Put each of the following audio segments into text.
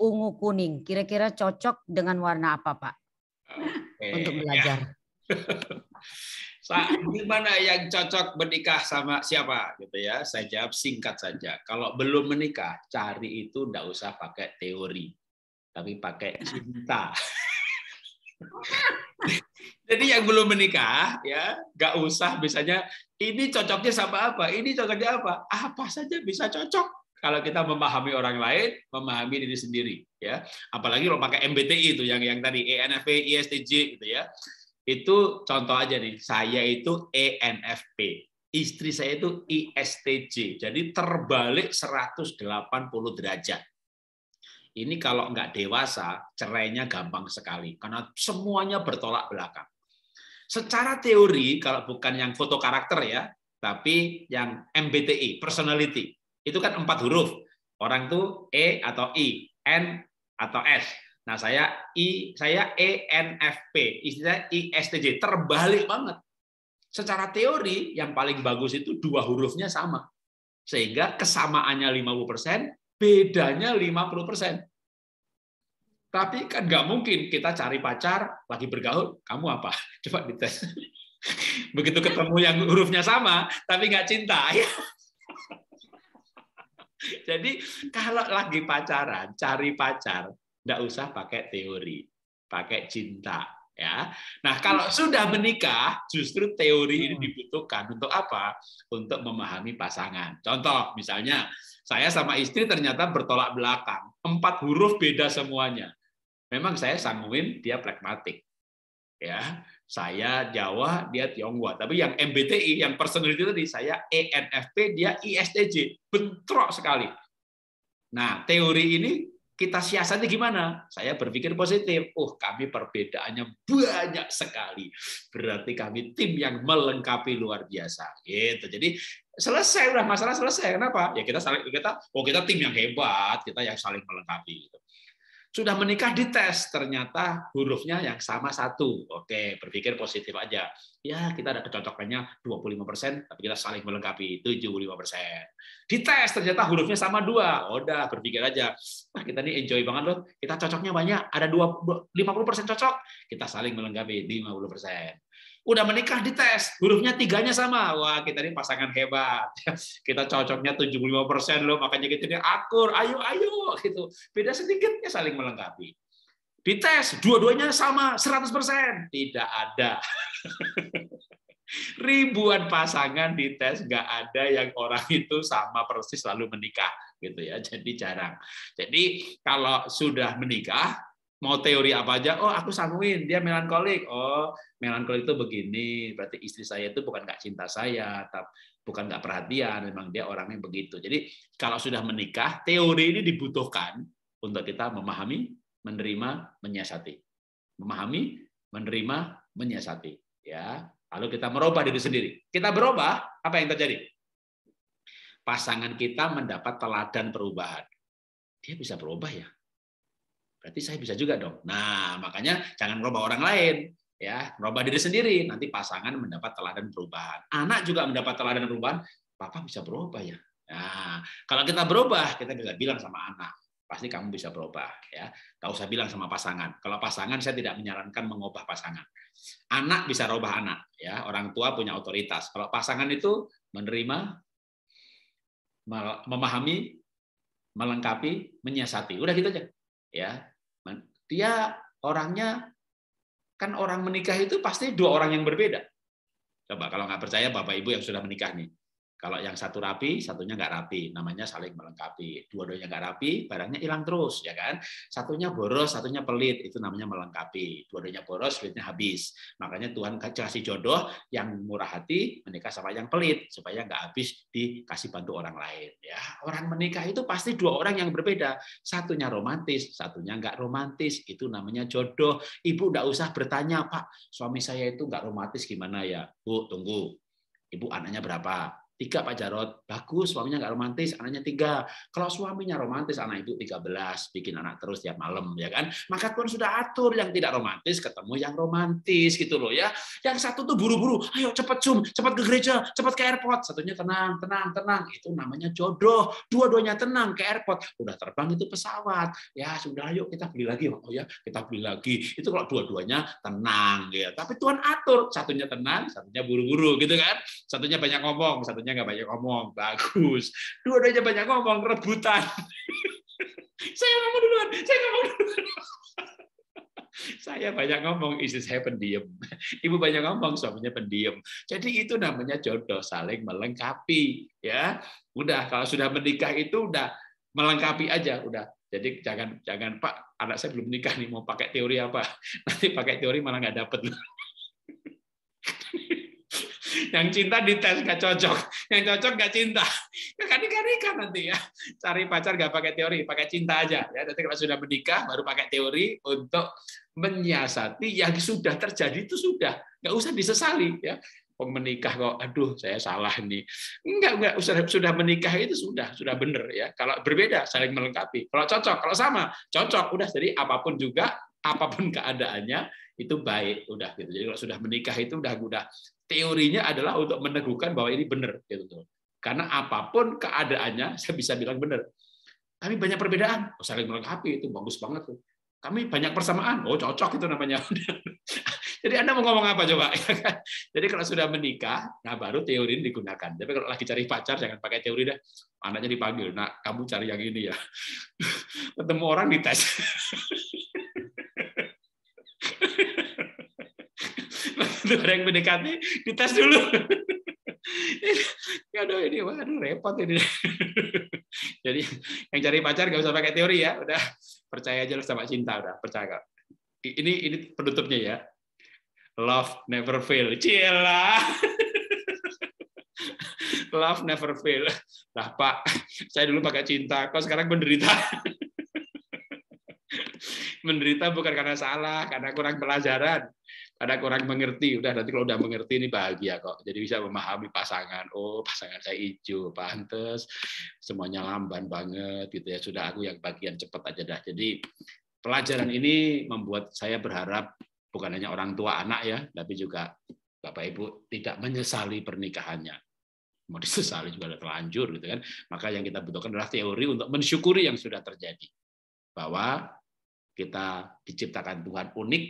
ungu kuning. Kira-kira cocok dengan warna apa, Pak? Untuk belajar. Gimana yang cocok menikah sama siapa gitu ya? Saya jawab singkat saja. Kalau belum menikah, cari itu enggak usah pakai teori, tapi pakai cinta. Jadi yang belum menikah ya nggak usah misalnya ini cocoknya sama apa, ini cocoknya apa saja bisa cocok kalau kita memahami orang lain, memahami diri sendiri ya. Apalagi kalau pakai MBTI itu yang tadi ENFP, ISTJ gitu ya. Itu contoh aja nih, saya itu ENFP, istri saya itu ISTJ, jadi terbalik 180 derajat. Ini kalau nggak dewasa, cerainya gampang sekali, karena semuanya bertolak belakang. Secara teori, kalau bukan yang foto karakter ya, tapi yang MBTI, personality, itu kan 4 huruf. Orang tuh E atau I, N atau S. Nah, saya ENFP, istilah ISTJ, terbalik banget. Secara teori, yang paling bagus itu 2 hurufnya sama. Sehingga kesamaannya 50%, bedanya 50%. Tapi kan nggak mungkin kita cari pacar, lagi bergaul, kamu apa? Coba dites. Begitu ketemu yang hurufnya sama, tapi nggak cinta. Jadi kalau lagi pacaran, cari pacar, nggak usah pakai teori, pakai cinta. Ya. Nah, kalau sudah menikah, justru teori ini dibutuhkan untuk apa? Untuk memahami pasangan. Contoh, misalnya, saya sama istri ternyata bertolak belakang. 4 huruf beda semuanya. Memang saya Sanguin, dia pragmatik. Ya, saya Jawa, dia Tionghoa. Tapi yang MBTI, yang personality tadi, saya ENFP, dia ISTJ. Bentrok sekali. Nah, teori ini kita siasati gimana? Saya berpikir positif. Kami perbedaannya banyak sekali. Berarti kami tim yang melengkapi luar biasa. Gitu. Jadi selesai, udah masalah selesai. Kenapa? Ya kita tim yang hebat, kita yang saling melengkapi. Gitu. Sudah menikah dites, ternyata hurufnya yang sama 1. Oke, berpikir positif aja. Ya, kita ada kecocokannya 25%, tapi kita saling melengkapi 75%. Dites, ternyata hurufnya sama 2. Udah, berpikir aja. Wah, kita ini enjoy banget loh. Kita cocoknya banyak, ada 50% cocok. Kita saling melengkapi 50%. Udah menikah dites, hurufnya 3-nya sama. Wah, kita ini pasangan hebat. Kita cocoknya 75% loh, makanya kita ini akur, ayo gitu. Beda sedikitnya saling melengkapi. Dites, dua-duanya sama 100%. Tidak ada. Ribuan pasangan dites, nggak ada yang orang itu sama persis lalu menikah gitu ya. Jadi jarang. Jadi kalau sudah menikah, mau teori apa aja, aku Sanguin, dia melankolik. Melankolik itu begini, berarti istri saya itu bukan nggak cinta saya, tapi bukan nggak perhatian, memang dia orangnya begitu. Jadi kalau sudah menikah, teori ini dibutuhkan untuk kita memahami, menerima, menyiasati. Memahami, menerima, menyiasati. Ya, lalu kita merubah diri sendiri. Kita berubah, apa yang terjadi? Pasangan kita mendapat teladan perubahan. Dia bisa berubah ya. Berarti saya bisa juga dong. Nah, makanya jangan merubah orang lain, ya, merubah diri sendiri. Nanti pasangan mendapat teladan perubahan. Anak juga mendapat teladan perubahan. Papa bisa berubah ya. Nah, kalau kita berubah, kita bisa bilang sama anak, pasti kamu bisa berubah, ya. Nggak usah bilang sama pasangan. Kalau pasangan saya tidak menyarankan mengubah pasangan. Anak bisa rubah anak, ya. Orang tua punya otoritas. Kalau pasangan itu menerima, memahami, melengkapi, menyiasati. Udah gitu aja, ya. Dia orangnya, kan orang menikah itu pasti 2 orang yang berbeda. Coba kalau nggak percaya Bapak Ibu yang sudah menikah nih. Kalau yang satu rapi, satunya nggak rapi, namanya saling melengkapi. Dua-duanya nggak rapi, barangnya hilang terus, ya kan? Satunya boros, satunya pelit, itu namanya melengkapi. Dua-duanya boros, duitnya habis. Makanya Tuhan kasih jodoh yang murah hati menikah sama yang pelit, supaya nggak habis dikasih bantu orang lain. Ya, orang menikah itu pasti 2 orang yang berbeda. Satunya romantis, satunya nggak romantis. Itu namanya jodoh. Ibu nggak usah bertanya, Pak, suami saya itu nggak romantis gimana ya? Bu, tunggu. Ibu anaknya berapa? 3 Pak Jarod, bagus, suaminya nggak romantis, anaknya 3. Kalau suaminya romantis, anak ibu 13, bikin anak terus tiap malam, ya kan? Maka Tuhan sudah atur yang tidak romantis ketemu yang romantis gitu loh ya. Yang satu tuh buru-buru, ayo cepet Zoom, cepet ke gereja, cepet ke airport. Satunya tenang. Itu namanya jodoh. Dua-duanya tenang ke airport. Udah terbang itu pesawat. Ya sudah, yuk kita beli lagi. Oh ya, kita beli lagi. Itu kalau dua-duanya tenang ya. Tapi Tuhan atur, satunya tenang, satunya buru-buru gitu kan. Satunya banyak ngomong, satunya nggak banyak ngomong, bagus. Dua-duanya banyak ngomong, rebutan. Saya ngomong duluan. Saya banyak ngomong, istri saya pendiam. Ibu banyak ngomong, suaminya pendiam. Jadi itu namanya jodoh, saling melengkapi. Ya, udah kalau sudah menikah itu udah melengkapi aja, udah. Jadi jangan Pak, anak saya belum nikah nih, mau pakai teori apa? Nanti pakai teori malah nggak dapet. Yang cinta dites nggak cocok, yang cocok nggak cinta. Ya kan nikah nanti ya. Cari pacar nggak pakai teori, pakai cinta aja. Ya, nanti kalau sudah menikah baru pakai teori untuk menyiasati yang sudah terjadi itu sudah nggak usah disesali ya. Menikah kok, aduh saya salah nih. Enggak sudah menikah itu sudah benar ya. Kalau berbeda saling melengkapi. Kalau cocok, kalau sama cocok udah. Jadi apapun juga, apapun keadaannya itu baik udah gitu. Jadi kalau sudah menikah itu udah teorinya adalah untuk meneguhkan bahwa ini benar gitu. Karena apapun keadaannya saya bisa bilang benar. Kami banyak perbedaan, saling melengkapi itu bagus banget tuh. Kami banyak persamaan, oh cocok itu namanya. Jadi Anda mau ngomong apa coba? Jadi kalau sudah menikah, nah baru teori ini digunakan. Tapi kalau lagi cari pacar jangan pakai teori dah. Anaknya dipanggil, nah kamu cari yang ini ya. Ketemu orang dites. Begitu ada yang mendekati, dites dulu. Aduh ini repot ini. Jadi yang cari pacar nggak usah pakai teori ya, udah percaya aja sama cinta, udah percaya. Ini penutupnya ya. Love never fail. Cila. Love never fail. Nah Pak, saya dulu pakai cinta, kok sekarang menderita. Menderita bukan karena salah, karena kurang pelajaran, karena kurang mengerti. Udah nanti kalau udah mengerti ini bahagia kok. Jadi bisa memahami pasangan. Oh pasangan saya hijau, pantes semuanya lamban banget gitu ya. Sudah aku yang bagian cepat aja dah. Jadi pelajaran ini membuat saya berharap bukan hanya orang tua anak ya, tapi juga Bapak Ibu tidak menyesali pernikahannya. Mau disesali juga terlanjur gitu kan. Maka yang kita butuhkan adalah teori untuk mensyukuri yang sudah terjadi. Bahwa kita diciptakan Tuhan unik.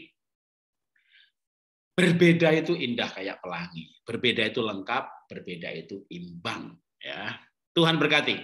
Berbeda itu indah kayak pelangi. Berbeda itu lengkap, berbeda itu imbang ya. Tuhan berkati.